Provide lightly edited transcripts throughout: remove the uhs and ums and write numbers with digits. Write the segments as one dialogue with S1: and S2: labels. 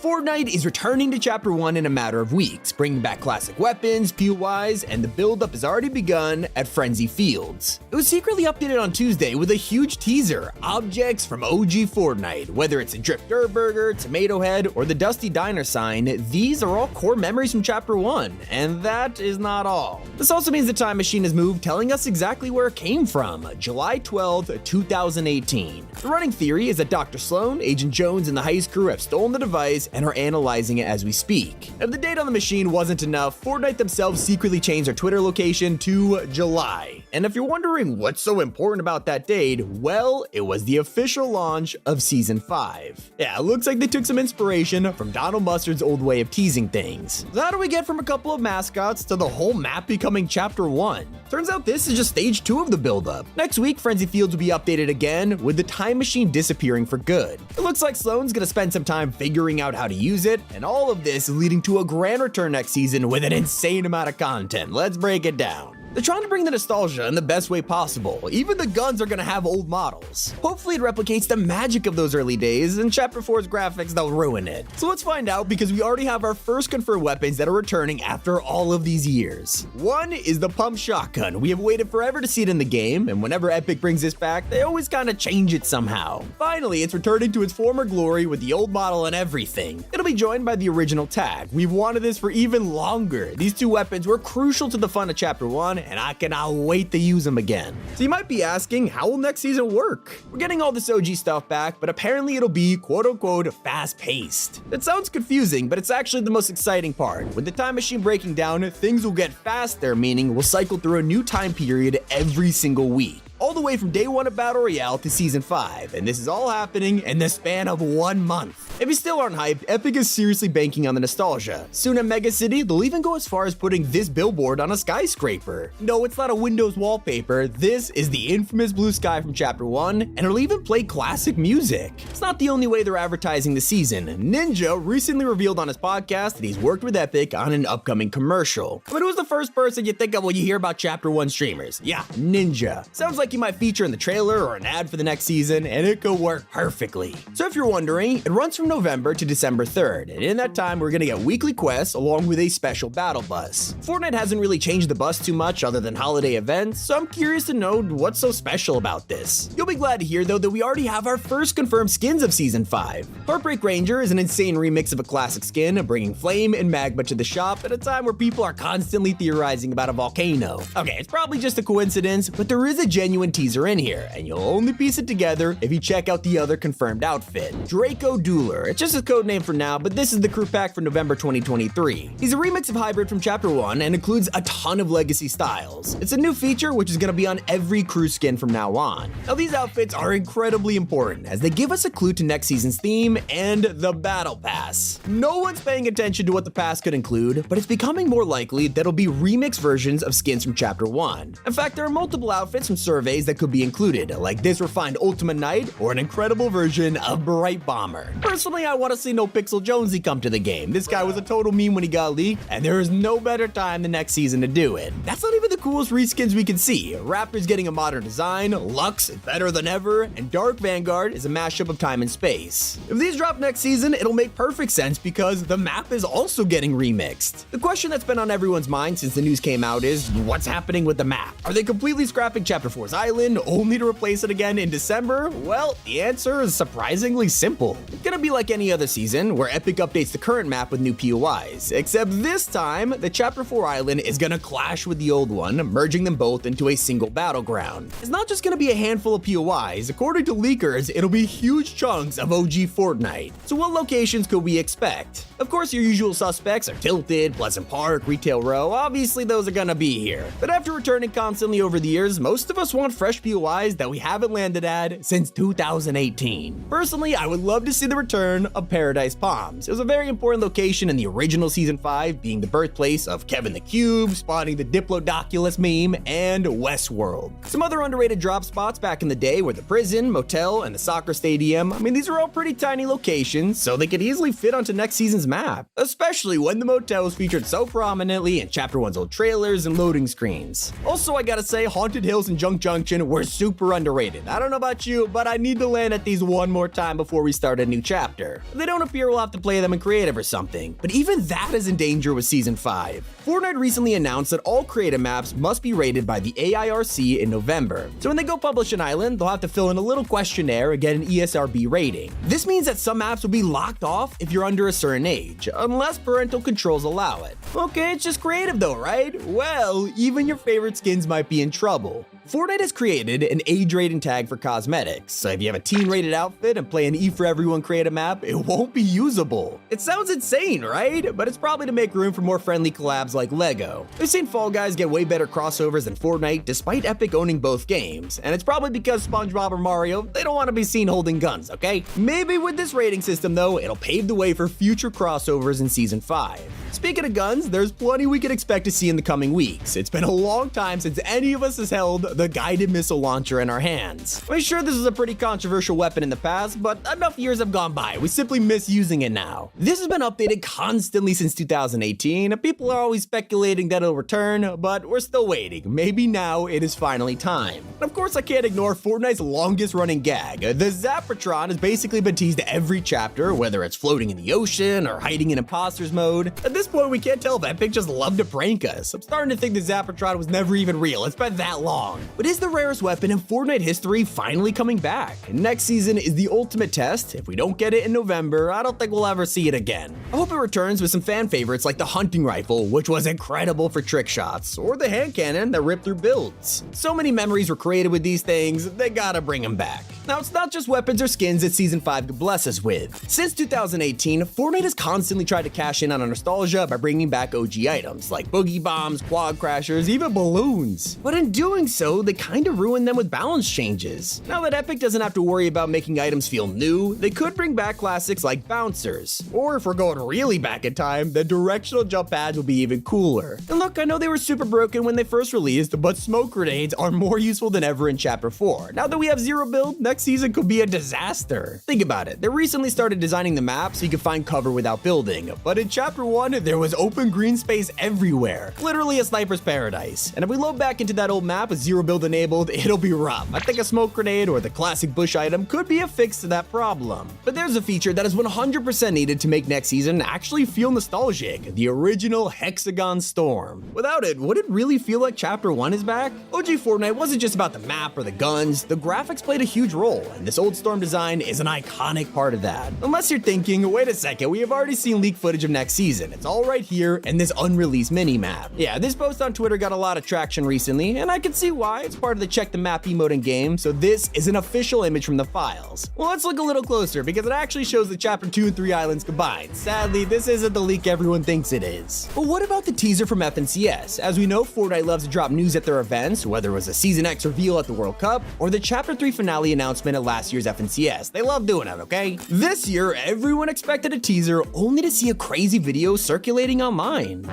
S1: Fortnite is returning to Chapter 1 in a matter of weeks, bringing back classic weapons, POIs, and the build-up has already begun at Frenzy Fields. It was secretly updated on Tuesday with a huge teaser, objects from OG Fortnite. Whether it's a Drifter Burger, Tomato Head, or the Dusty Diner sign, these are all core memories from Chapter 1, and that is not all. This also means the time machine has moved, telling us exactly where it came from, July 12th, 2018. The running theory is that Dr. Sloan, Agent Jones, and the heist crew have stolen the device and are analyzing it as we speak. If the date on the machine wasn't enough, Fortnite themselves secretly changed their Twitter location to July. And if you're wondering what's so important about that date, well, it was the official launch of Season 5. Yeah, it looks like they took some inspiration from Donald Mustard's old way of teasing things. So how do we get from a couple of mascots to the whole map becoming Chapter 1? Turns out this is just Stage 2 of the build-up. Next week, Frenzy Fields will be updated again, with the time machine disappearing for good. It looks like Sloan's gonna spend some time figuring out how to use it, and all of this is leading to a grand return next season with an insane amount of content. Let's break it down. They're trying to bring the nostalgia in the best way possible. Even the guns are gonna have old models. Hopefully it replicates the magic of those early days, and Chapter 4's graphics, they'll ruin it. So let's find out, because we already have our first confirmed weapons that are returning after all of these years. One is the pump shotgun. We have waited forever to see it in the game, and whenever Epic brings this back, they always kinda change it somehow. Finally, it's returning to its former glory with the old model and everything. It'll be joined by the original tag. We've wanted this for even longer. These two weapons were crucial to the fun of Chapter 1, and I cannot wait to use them again. So you might be asking, how will next season work? We're getting all this OG stuff back, but apparently it'll be quote-unquote fast-paced. It sounds confusing, but it's actually the most exciting part. With the time machine breaking down, things will get faster, meaning we'll cycle through a new time period every single week. All the way from day 1 of Battle Royale to Season 5, and this is all happening in the span of 1 month. If you still aren't hyped, Epic is seriously banking on the nostalgia. Soon at Mega City, they'll even go as far as putting this billboard on a skyscraper. No, it's not a Windows wallpaper, this is the infamous blue sky from Chapter 1, and it'll even play classic music. It's not the only way they're advertising the season. Ninja recently revealed on his podcast that he's worked with Epic on an upcoming commercial. But who's the first person you think of when you hear about Chapter 1 streamers? Yeah, Ninja. Sounds like he might feature in the trailer or an ad for the next season, and it could work perfectly. So if you're wondering, it runs from November to December 3rd, and in that time we're gonna get weekly quests along with a special battle bus. Fortnite hasn't really changed the bus too much other than holiday events, so I'm curious to know what's so special about this. You'll be glad to hear though that we already have our first confirmed skins of Season 5. Heartbreak Ranger is an insane remix of a classic skin, bringing flame and magma to the shop at a time where people are constantly theorizing about a volcano. Okay, it's probably just a coincidence, but there is a genuine teaser in here, and you'll only piece it together if you check out the other confirmed outfit. Draco Dueler. It's just a code name for now, but this is the crew pack for November 2023. He's a remix of Hybrid from Chapter 1 and includes a ton of legacy styles. It's a new feature which is going to be on every crew skin from now on. Now these outfits are incredibly important as they give us a clue to next season's theme and the battle pass. No one's paying attention to what the pass could include, but it's becoming more likely that it'll be remixed versions of skins from Chapter 1. In fact, there are multiple outfits from surveys that could be included, like this refined Ultimate Knight or an incredible version of Bright Bomber. Personally, I want to see No Pixel Jonesy come to the game. This guy was a total meme when he got leaked, and there is no better time than next season to do it. That's not even the coolest reskins we can see. Raptor's getting a modern design, Lux is better than ever, and Dark Vanguard is a mashup of time and space. If these drop next season, it'll make perfect sense because the map is also getting remixed. The question that's been on everyone's mind since the news came out is, what's happening with the map? Are they completely scrapping Chapter 4's island, only to replace it again in December? Well, the answer is surprisingly simple. It's gonna be like any other season, where Epic updates the current map with new POIs, except this time, the Chapter 4 island is gonna clash with the old one, merging them both into a single battleground. It's not just gonna be a handful of POIs, according to leakers, it'll be huge chunks of OG Fortnite. So what locations could we expect? Of course, your usual suspects are Tilted, Pleasant Park, Retail Row, obviously those are gonna be here. But after returning constantly over the years, most of us want fresh POIs that we haven't landed at since 2018. Personally, I would love to see the return of Paradise Palms. It was a very important location in the original Season 5, being the birthplace of Kevin the Cube, spawning the Diplodoculus meme, and Westworld. Some other underrated drop spots back in the day were the prison, motel, and the soccer stadium. I mean, these are all pretty tiny locations, so they could easily fit onto next season's map, especially when the motel was featured so prominently in Chapter 1's old trailers and loading screens. Also, I gotta say, Haunted Hills and Junk Junction conjunction were super underrated. I don't know about you, but I need to land at these one more time before we start a new chapter. If they don't appear, we'll have to play them in creative or something, but even that is in danger with Season 5. Fortnite recently announced that all creative maps must be rated by the AIRC in November. So when they go publish an island, they'll have to fill in a little questionnaire and get an ESRB rating. This means that some maps will be locked off if you're under a certain age, unless parental controls allow it. Okay, it's just creative though, right? Well, even your favorite skins might be in trouble. Fortnite has created an age rating tag for cosmetics, so if you have a teen-rated outfit and play an E for Everyone creative map, it won't be usable. It sounds insane, right? But it's probably to make room for more friendly collabs like LEGO. We've seen Fall Guys get way better crossovers than Fortnite despite Epic owning both games, and it's probably because SpongeBob or Mario, they don't want to be seen holding guns, okay? Maybe with this rating system though, it'll pave the way for future crossovers in Season 5. Speaking of guns, there's plenty we can expect to see in the coming weeks. It's been a long time since any of us has held the guided missile launcher in our hands. I'm sure this was a pretty controversial weapon in the past, but enough years have gone by, we simply miss using it now. This has been updated constantly since 2018, people are always speculating that it'll return, but we're still waiting. Maybe now it is finally time. And of course I can't ignore Fortnite's longest running gag. The Zapatron has basically been teased every chapter, whether it's floating in the ocean or hiding in imposters mode. At this point we can't tell if Epic just loved to prank us. I'm starting to think the Zapatron was never even real, it's been that long. But is the rarest weapon in Fortnite history finally coming back? Next season is the ultimate test. If we don't get it in November, I don't think we'll ever see it again. I hope it returns with some fan favorites like the hunting rifle, which was incredible for trick shots, or the hand cannon that ripped through builds. So many memories were created with these things, they gotta bring them back. Now it's not just weapons or skins that Season 5 could bless us with. Since 2018, Fortnite has constantly tried to cash in on our nostalgia by bringing back OG items like boogie bombs, quad crashers, even balloons. But in doing so, they kind of ruined them with balance changes. Now that Epic doesn't have to worry about making items feel new, they could bring back classics like bouncers. Or if we're going really back in time, the directional jump pads will be even cooler. And look, I know they were super broken when they first released, but smoke grenades are more useful than ever in Chapter 4. Now that we have zero build, next season could be a disaster. Think about it, they recently started designing the map so you could find cover without building, but in Chapter 1, there was open green space everywhere. Literally a sniper's paradise. And if we load back into that old map with zero build enabled, it'll be rough. I think a smoke grenade or the classic bush item could be a fix to that problem. But there's a feature that is 100% needed to make next season actually feel nostalgic, the original Hexagon Storm. Without it, would it really feel like Chapter 1 is back? OG Fortnite wasn't just about the map or the guns, the graphics played a huge role, and this old Storm design is an iconic part of that. Unless you're thinking, wait a second, we have already seen leaked footage of next season. It's all right here in this unreleased mini-map. Yeah, this post on Twitter got a lot of traction recently, and I can see why. It's part of the check the map emote in game, so this is an official image from the files. Well, let's look a little closer because it actually shows the Chapter 2 and 3 islands combined. Sadly, this isn't the leak everyone thinks it is. But what about the teaser from FNCS? As we know, Fortnite loves to drop news at their events, whether it was a Season X reveal at the World Cup or the Chapter 3 finale announcement at last year's FNCS. They love doing it, okay? This year, everyone expected a teaser only to see a crazy video circulating online.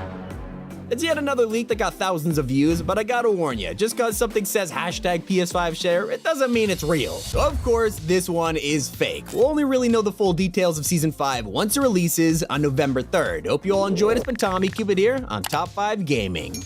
S1: It's yet another leak that got thousands of views, but I gotta warn you, just cause something says hashtag PS5 share, it doesn't mean it's real. So of course, this one is fake. We'll only really know the full details of Season 5 once it releases on November 3rd. Hope you all enjoyed. It's been Tommy, keep it here on Top 5 Gaming.